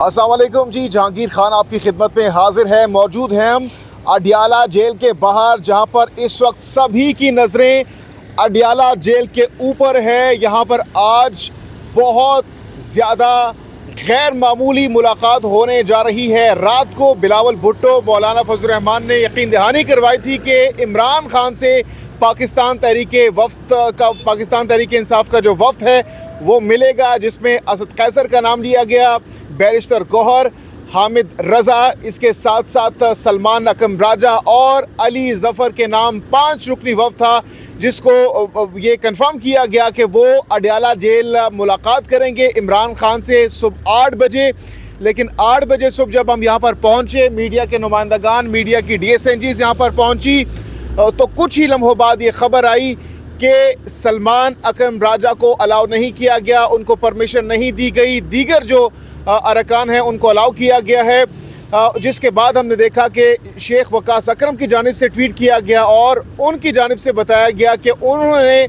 अस्सलाम वालेकुम जी, जहांगीर खान आपकी खिदमत में हाजिर है। मौजूद हैं हम अडियाला जेल के बाहर, जहां पर इस वक्त सभी की नज़रें अडियाला जेल के ऊपर है। यहां पर आज बहुत ज़्यादा गैर मामूली मुलाकात होने जा रही है। रात को बिलावल भुट्टो, मौलाना फजल रहमान ने यकीन दहानी करवाई थी कि इमरान खान से पाकिस्तान तहरीक इंसाफ का जो वफ्द है वो मिलेगा, जिसमें असद कैसर का नाम लिया गया, बैरिस्टर गौहर, हामिद रज़ा, इसके साथ साथ सलमान अकरम राजा और अली ज़फ़र के नाम 5 रुकनी वफ़द था, जिसको ये कंफर्म किया गया कि वो अडियाला जेल मुलाकात करेंगे इमरान खान से सुबह 8 बजे। लेकिन 8 बजे सुबह जब हम यहाँ पर पहुँचे, मीडिया के नुमाइंदगान, मीडिया की DSNGs यहाँ पर पहुँची, तो कुछ ही लम्हों बाद ये ख़बर आई कि सलमान अकरम राजा को अलाउ नहीं किया गया, उनको परमिशन नहीं दी गई। दीगर जो अरकान हैं उनको अलाउ किया गया है, जिसके बाद हमने देखा कि शेख वकास अकरम की जानिब से ट्वीट किया गया और उनकी जानिब से बताया गया कि उन्होंने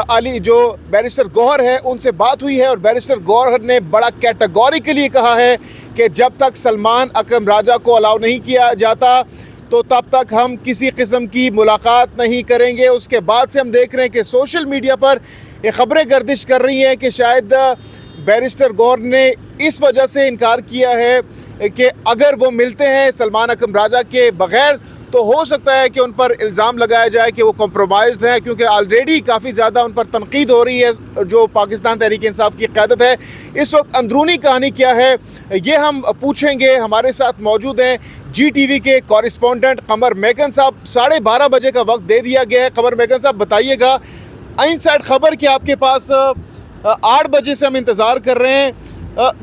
अली जो बैरिस्टर गौहर है उनसे बात हुई है, और बैरिस्टर गौहर ने बड़ा कैटेगोरिकली कहा है कि जब तक सलमान अकरम राजा को अलाउ नहीं किया जाता तो तब तक हम किसी किस्म की मुलाकात नहीं करेंगे। उसके बाद से हम देख रहे हैं कि सोशल मीडिया पर ये ख़बरें गर्दिश कर रही हैं कि शायद बैरिस्टर गौहर ने इस वजह से इनकार किया है कि अगर वो मिलते हैं सलमान अकरम राजा के बग़ैर तो हो सकता है कि उन पर इल्ज़ाम लगाया जाए कि वो कॉम्प्रोमाइज़्ड हैं, क्योंकि ऑलरेडी काफ़ी ज़्यादा उन पर तनकीद हो रही है जो पाकिस्तान तहरीक इंसाफ की क़यादत है। इस वक्त अंदरूनी कहानी क्या है ये हम पूछेंगे। हमारे साथ मौजूद हैं GTV के कॉरेस्पॉन्डेंट कमर मेकन साहब। 12:30 बजे का वक्त दे दिया गया है। कमर मेकन साहब, बताइएगा इनसाइड खबर कि आपके पास 8 बजे से हम इंतज़ार कर रहे हैं,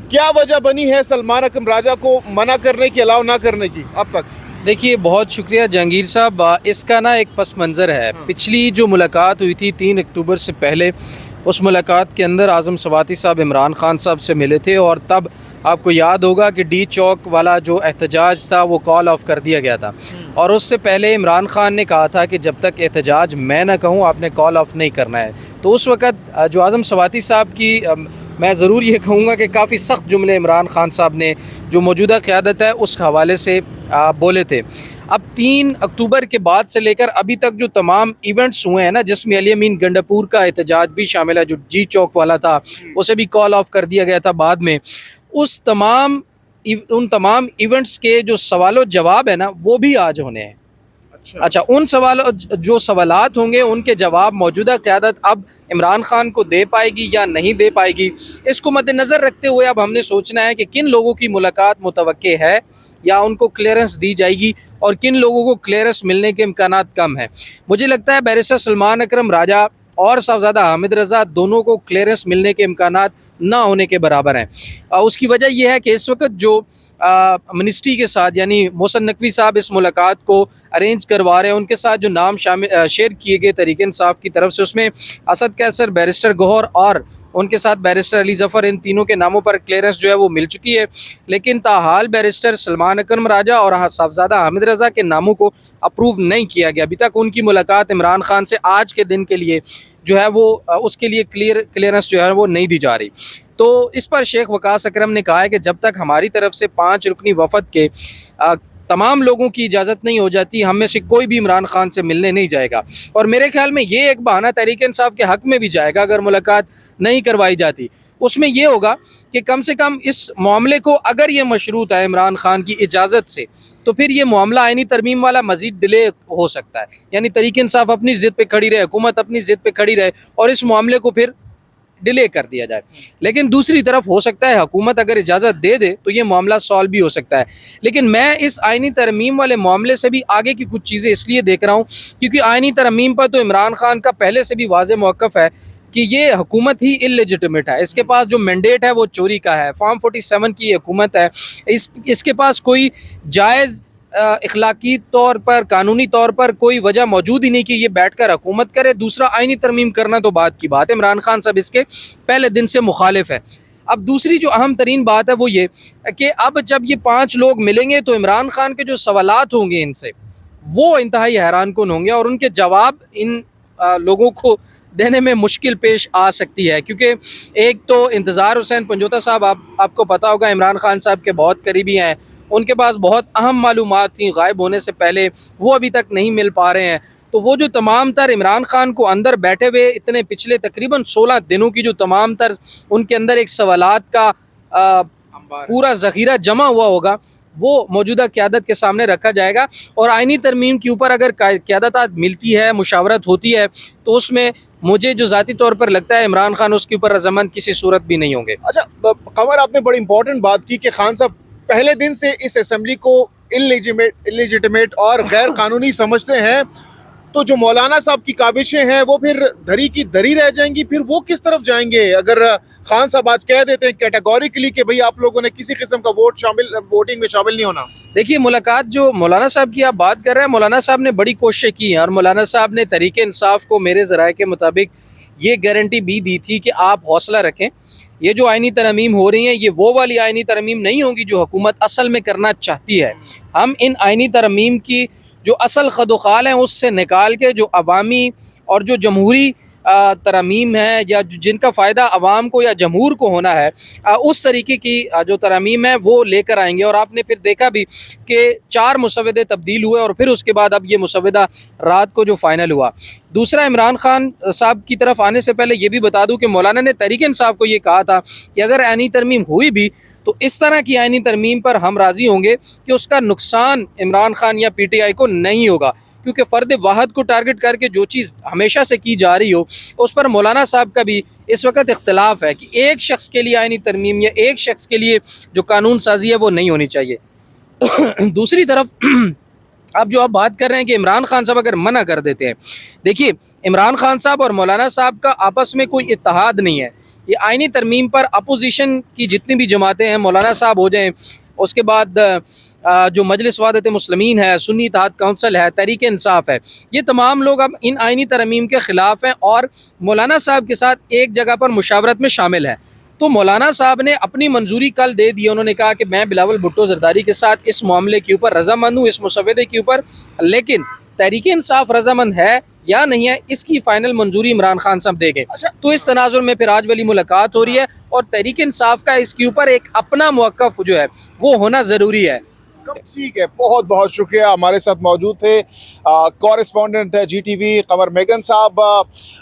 क्या वजह बनी है सलमान अकरम राजा को मना करने की, अलाउ ना करने की अब तक? देखिए, बहुत शुक्रिया जहांगीर साहब। इसका ना एक पस मंज़र है। पिछली जो मुलाकात हुई थी 3 अक्टूबर से पहले, उस मुलाकात के अंदर आज़म सवाती साहब इमरान खान साहब से मिले थे, और तब आपको याद होगा कि D चौक वाला जो एहतजाज था वो कॉल ऑफ कर दिया गया था, और उससे पहले इमरान खान ने कहा था कि जब तक एहतजाज मैं ना कहूँ आपने कॉल ऑफ नहीं करना है। तो उस वक़्त जो आज़म सवाती साहब की मैं ज़रूर ये कहूँगा कि काफ़ी सख्त जुमले इमरान खान साहब ने जो मौजूदा क़यादत है उस हवाले से बोले थे। अब 3 अक्टूबर के बाद से लेकर अभी तक जो तमाम इवेंट्स हुए हैं ना, जिसमें अली अमीन गंडापुर का एहतजाज भी शामिल है, जो G चौक वाला था उसे भी कॉल ऑफ कर दिया गया था बाद में, उन तमाम इवेंट्स के जो सवालों जवाब है ना वो भी आज होने हैं। अच्छा, उन जो सवालात होंगे उनके जवाब मौजूदा क़यादत अब इमरान खान को दे पाएगी या नहीं दे पाएगी, इसको मद्देनज़र रखते हुए अब हमने सोचना है कि किन लोगों की मुलाकात मुतवक्के है या उनको क्लियरेंस दी जाएगी और किन लोगों को क्लियरेंस मिलने के इम्कानात कम है। मुझे लगता है बैरिस्टर सलमान अकरम राजा और साहबजादा हामिद रज़ा दोनों को क्लियरेंस मिलने के इम्कानात ना होने के बराबर हैं। उसकी वजह यह है कि इस वक्त जो मिनिस्ट्री के साथ यानी मोहसिन नकवी साहब इस मुलाकात को अरेंज करवा रहे हैं, उनके साथ जो नाम शेयर किए गए तहरीक इंसाफ की तरफ से, उसमें असद कैसर, बैरिस्टर गौहर और उनके साथ बैरिस्टर अली ज़फ़र, इन तीनों के नामों पर क्लियरेंस जो है वो मिल चुकी है। लेकिन ताहाल बैरिस्टर सलमान अकरम राजा और साहबजादा हामिद रज़ा के नामों को अप्रूव नहीं किया गया। अभी तक उनकी मुलाकात इमरान खान से आज के दिन के लिए जो है वो उसके लिए क्लियरेंस जो है वो नहीं दी जा रही। तो इस पर शेख वकास अकरम ने कहा है कि जब तक हमारी तरफ से 5 रुकनी वफ़द के तमाम लोगों की इजाज़त नहीं हो जाती, हम में से कोई भी इमरान खान से मिलने नहीं जाएगा। और मेरे ख्याल में ये एक बहाना तहरीक इंसाफ के हक़ में भी जाएगा। अगर मुलाकात नहीं करवाई जाती उसमें ये होगा कि कम से कम इस मामले को अगर ये मशरूत है इमरान खान की इजाज़त से, तो फिर ये मामला आईनी तरमीम वाला मज़ीद डिले हो सकता है। यानी तहरीक इंसाफ अपनी ज़िद पे खड़ी रहे, हुकूमत अपनी ज़िद पे खड़ी रहे और इस मामले को फिर डिले कर दिया जाए। लेकिन दूसरी तरफ हो सकता है हुकूमत अगर इजाज़त दे दे तो ये मामला सॉल्व भी हो सकता है। लेकिन मैं इस आइनी तरमीम वाले मामले से भी आगे की कुछ चीज़ें इसलिए देख रहा हूँ क्योंकि आइनी तरमीम पर तो इमरान खान का पहले से भी वाज़ेह मौक़िफ़ है कि ये हुकूमत ही इल्लेजिटिमेट है। इसके पास जो मैंडेट है वो चोरी का है, फॉर्म 47 की हुकूमत है। इसके पास कोई जायज़ इखलाकी तौर पर, कानूनी तौर पर कोई वजह मौजूद ही नहीं कि ये बैठकर हुकूमत करे। दूसरा, आइनी तरमीम करना तो बात की बात है, इमरान खान साहब इसके पहले दिन से मुखालिफ है। अब दूसरी जो अहम तरीन बात है वो ये कि अब जब ये 5 लोग मिलेंगे तो इमरान खान के जो सवालात होंगे इनसे वो इंतहाई हैरान कुन होंगे और उनके जवाब इन लोगों को دینے میں مشکل پیش آ سکتی ہے، کیونکہ ایک تو انتظار حسین پنجوتا صاحب آپ کو پتہ ہوگا عمران خان صاحب کے بہت قریبی ہیں، ان کے پاس بہت اہم معلومات تھیں غائب ہونے سے پہلے، وہ ابھی تک نہیں مل پا رہے ہیں. تو وہ جو تمام تر عمران خان کو اندر بیٹھے ہوئے اتنے پچھلے تقریباً 16 دنوں کی جو تمام تر ان کے اندر ایک سوالات کا پورا ذخیرہ جمع ہوا ہوگا، وہ موجودہ قیادت کے سامنے رکھا جائے گا. اور آئینی ترمیم کے اوپر اگر قیادت ملتی ہے، مشاورت ہوتی ہے، تو اس میں مجھے جو ذاتی طور پر لگتا ہے عمران خان اس کے اوپر رضامند کسی صورت بھی نہیں ہوں گے. اچھا قمر، آپ نے بڑی امپورٹنٹ بات کی کہ خان صاحب پہلے دن سے اس اسمبلی کو انلیجیٹمیٹ اور غیر قانونی سمجھتے ہیں، تو جو مولانا صاحب کی کاوشیں ہیں وہ پھر دھری کی دھری رہ جائیں گی. پھر وہ کس طرف جائیں گے اگر خان صاحب آج کہہ دیتے ہیں کیٹیگوریکلی کہ بھئی آپ لوگوں نے کسی قسم کا ووٹنگ میں شامل نہیں ہونا؟ دیکھیے، ملاقات جو مولانا صاحب کی آپ بات کر رہے ہیں، مولانا صاحب نے بڑی کوششیں کی ہیں، اور مولانا صاحب نے تحریک انصاف کو میرے ذرائع کے مطابق یہ گارنٹی بھی دی تھی کہ آپ حوصلہ رکھیں، یہ جو آئینی ترمیم ہو رہی ہیں یہ وہ والی آئینی ترمیم نہیں ہوگی جو حکومت اصل میں کرنا چاہتی ہے. ہم ان آئینی ترمیم کی جو اصل خد و خال ہیں اس سے نکال کے جو عوامی اور جو جمہوری ترامیم ہیں، یا جن کا فائدہ عوام کو یا جمہور کو ہونا ہے، اس طریقے کی جو ترامیم ہے وہ لے کر آئیں گے. اور آپ نے پھر دیکھا بھی کہ 4 مسودے تبدیل ہوئے، اور پھر اس کے بعد اب یہ مسودہ رات کو جو فائنل ہوا. دوسرا، عمران خان صاحب کی طرف آنے سے پہلے یہ بھی بتا دوں کہ مولانا نے تحریک انصاف کو یہ کہا تھا کہ اگر آئینی ترمیم ہوئی بھی تو اس طرح کی آئینی ترمیم پر ہم راضی ہوں گے کہ اس کا نقصان عمران خان یا پی ٹی آئی کو نہیں ہوگا، کیونکہ فرد واحد کو ٹارگٹ کر کے جو چیز ہمیشہ سے کی جا رہی ہو اس پر مولانا صاحب کا بھی اس وقت اختلاف ہے کہ ایک شخص کے لیے آئینی ترمیم یا ایک شخص کے لیے جو قانون سازی ہے وہ نہیں ہونی چاہیے. دوسری طرف اب جو آپ بات کر رہے ہیں کہ عمران خان صاحب اگر منع کر دیتے ہیں، دیکھیے عمران خان صاحب اور مولانا صاحب کا آپس میں کوئی اتحاد نہیں ہے. یہ آئینی ترمیم پر اپوزیشن کی جتنی بھی جماعتیں ہیں، مولانا صاحب ہو جائیں، اس کے بعد جو مجلس وحدت مسلمین ہے، سنی اتحاد کونسل ہے، تحریک انصاف ہے، یہ تمام لوگ اب ان آئینی ترمیم کے خلاف ہیں اور مولانا صاحب کے ساتھ ایک جگہ پر مشاورت میں شامل ہیں. تو مولانا صاحب نے اپنی منظوری کل دے دی. انہوں نے کہا کہ میں بلاول بھٹو زرداری کے ساتھ اس معاملے کے اوپر رضامند ہوں، اس مسودے کے اوپر، لیکن تحریک انصاف رضامند ہے یا نہیں ہے اس کی فائنل منظوری عمران خان صاحب دے گئے. تو اس تناظر میں پھر آج والی ملاقات ہو رہی ہے، اور تحریک انصاف کا اس کے اوپر ایک اپنا موقف جو ہے وہ ہونا ضروری ہے. ٹھیک ہے، بہت بہت شکریہ. ہمارے ساتھ موجود تھے correspondent G T V Qamar میگن صاحب.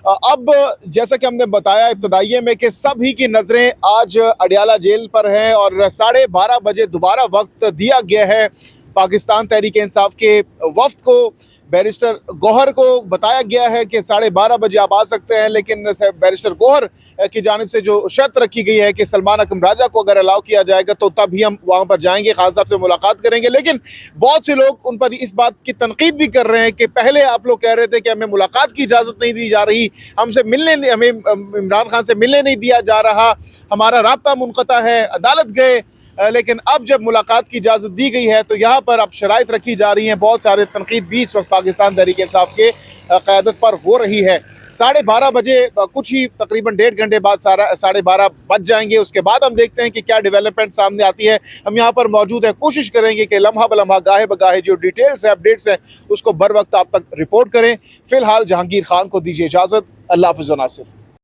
اب جیسا کہ ہم نے بتایا ابتدائیے میں کہ سبھی کی نظریں آج اڈیالہ جیل پر ہیں، اور 12:30 بجے دوبارہ وقت دیا گیا ہے پاکستان تحریک انصاف کے وفد کو. بیرسٹر گوہر کو بتایا گیا ہے کہ 12:30 بجے آپ آ سکتے ہیں، لیکن بیرسٹر گوہر کی جانب سے جو شرط رکھی گئی ہے کہ سلمان اکرم راجہ کو اگر الاؤ کیا جائے گا تو تب ہی ہم وہاں پر جائیں گے، خان صاحب سے ملاقات کریں گے. لیکن بہت سے لوگ ان پر اس بات کی تنقید بھی کر رہے ہیں کہ پہلے آپ لوگ کہہ رہے تھے کہ ہمیں ملاقات کی اجازت نہیں دی جا رہی، ہمیں عمران خان سے ملنے نہیں دیا جا رہا، ہمارا رابطہ منقطع ہے، عدالت گئے. لیکن اب جب ملاقات کی اجازت دی گئی ہے تو یہاں پر اب شرائط رکھی جا رہی ہیں. بہت سارے تنقید بھی اس وقت پاکستان تحریک انصاف کے قیادت پر ہو رہی ہے. 12:30 بجے کچھ ہی تقریباً 1.5 گھنٹے بعد 12:30 بج جائیں گے. اس کے بعد ہم دیکھتے ہیں کہ کیا ڈیولپمنٹ سامنے آتی ہے. ہم یہاں پر موجود ہیں، کوشش کریں گے کہ لمحہ بلمحہ گاہے بگاہے جو ڈیٹیلز ہیں، اپڈیٹس ہیں، اس کو بر وقت آپ تک رپورٹ کریں. فی الحال جہانگیر خان کو دیجیے اجازت. اللہ حافظ و ناصر.